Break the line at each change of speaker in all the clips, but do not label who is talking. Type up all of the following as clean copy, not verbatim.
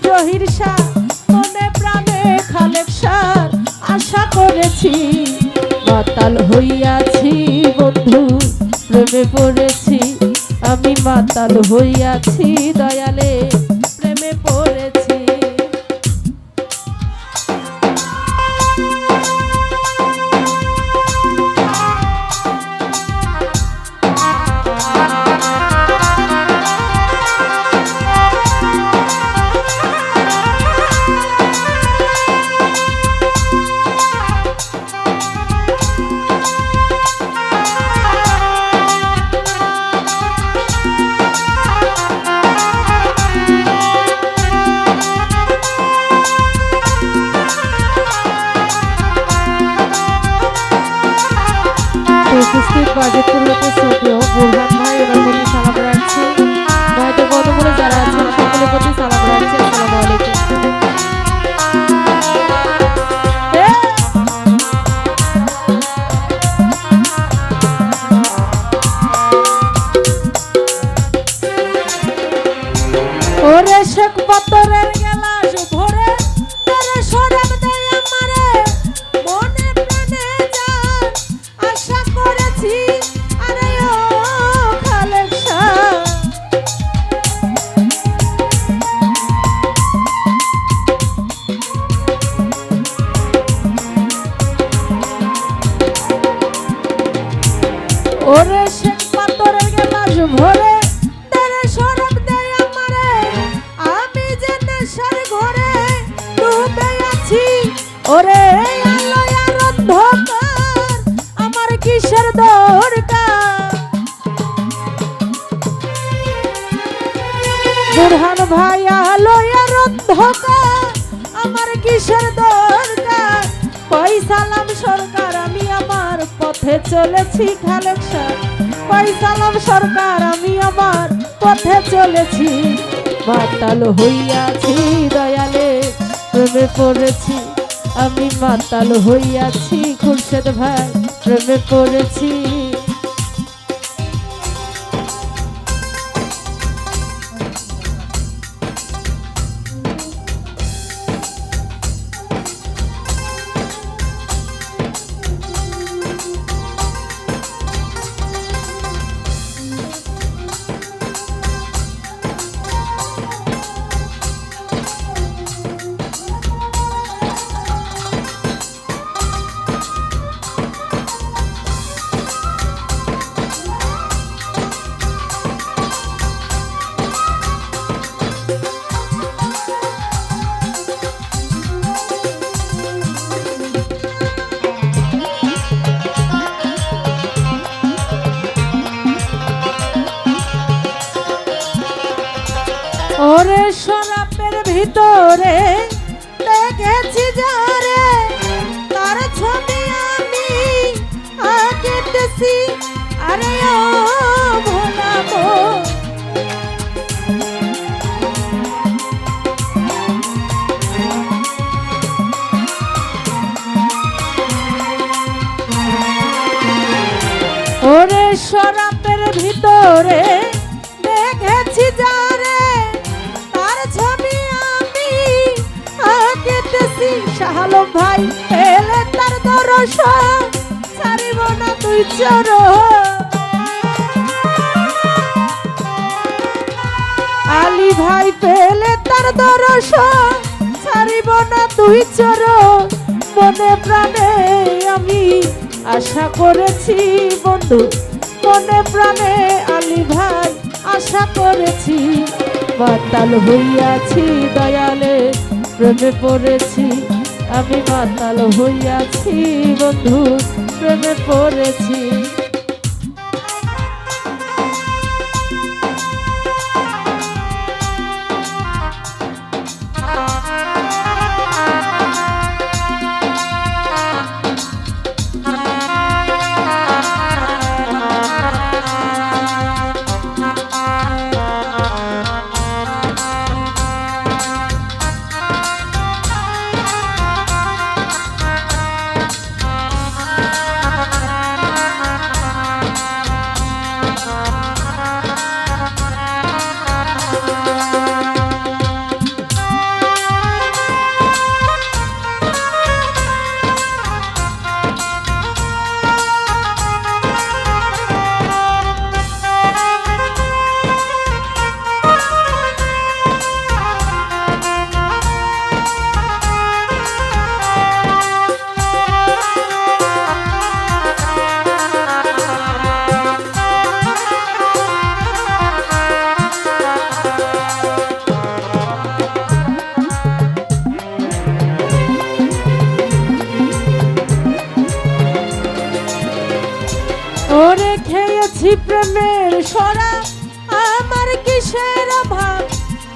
জহির শাহ মনে প্রাণে খালেক শাহ আশা করেছি। মাতাল হইয়াছি বন্ধু প্রেমে পড়েছি, আমি মাতাল হইয়াছি দয়ালে প্রেমে পড়েছি। উপস্থিত বাজেপুর হতে শ্রদ্ধেয় বুরহান ভাই ওনার প্রতি সালাম রাখছি। নয়তো বনমূলে যারা আছেন সকলের প্রতি সালাম রাখছি। আসসালামু আলাইকুম। ওরে শেখ পাথরের গেলাস ভরে তোরে সরাব দেয় আমারে, মনে প্রাণে যান আশা করেছি। আরে ও খালেক শাহ ওরে শেখ পাথরের গেলাস ভরে তোরে সরাব দেয় আমারে, আমি যে নেশার ঘরে ডুবে আছি। ওরে আলো আর অন্ধকার আমার কিসের দরকার? বুরহান ভাই আলো আর অন্ধকার আমার কিসের দরকার? পয়সালাম সরকার আমি আমার পথে চলেছি। খালেক শাহ পয়সালাম সরকার আমি আমার পথে চলেছি। মাতাল হইয়াছি দয়ালে প্রেমে পড়েছি, আমি মাতাল হইয়াছি খুরশেদ ভাই প্রেমে পড়েছি। ওরে শরাবের ভিতরে দেখেছি যারে, তার ছবি আমি আঁকেতেছি। আরে ও ভোলাবো ওরে শরাবের ভিতরে দেখেছি যারে, তার ছবি আমি আঁকেতেছি। শাহ আলম ভাই পেলে তার দর্শন ছাড়িব না তুই চরণ, আলী ভাই পেলে তার দর্শন ছাড়িব না তুই চরণ। মনে প্রাণে আমি আশা করেছি বন্ধু, মনে প্রাণে আলী ভাই আশা করেছি। মাতাল হইয়াছি দয়ালে প্রেমে পড়েছি, আমি মাতাল হইয়াছি বন্ধু প্রেমে পড়েছি। ওরে খেয়েছি প্রেমের সরা, আমার কিসের অভাব,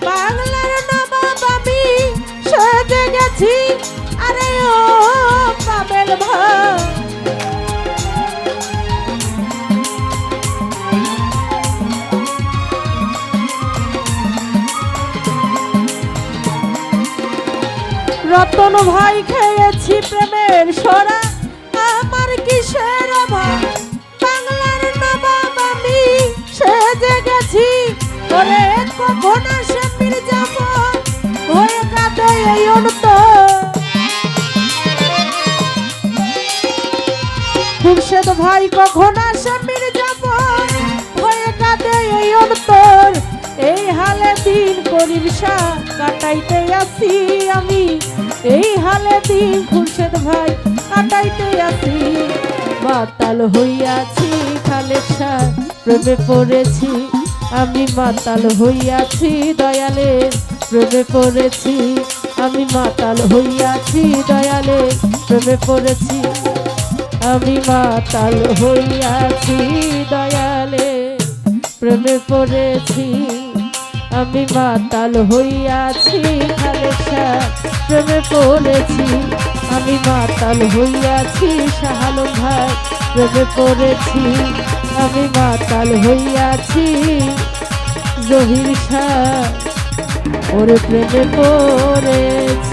বাংলার নবাব আমি সেজে গেছি, আরে ও কামেল ভাই। রতন ভাই খেয়েছি প্রেমের সরা, আমার কিসের অভাব, বাংলার নবাব আমি সেজে গেছি, ওরে কখন আসে মির্জাফর হয়ে কাঁদে এই অন্তর। খুরশেদ ভাই কখন আসে মির্জাফর হয়ে কাঁদে এই অন্তর। এই হালে দিন করিমসা কাটাইতে আসি আমি, এই হালে দিন খুরশেদ ভাই কাটাইতে আসি। মাতাল হইয়াছি খালেকশা প্রেমে পড়েছি আমি, মাতাল হইয়াছি দয়ালের প্রেমে পড়েছি আমি, মাতাল হইয়াছি দয়ালের প্রেমে পড়েছি আমি, মাতাল হইয়াছি দয়ালের প্রেমে পড়েছি আমি, মাতাল হইয়াছি খালেকশা প্রেমে পড়েছি আমি, মাতাল হইয়াছি শাহ আলম ভাই প্রেমে পড়েছি আমি, মাতাল হইয়াছি জহির শাহ ওরে প্রেমে পড়েছি।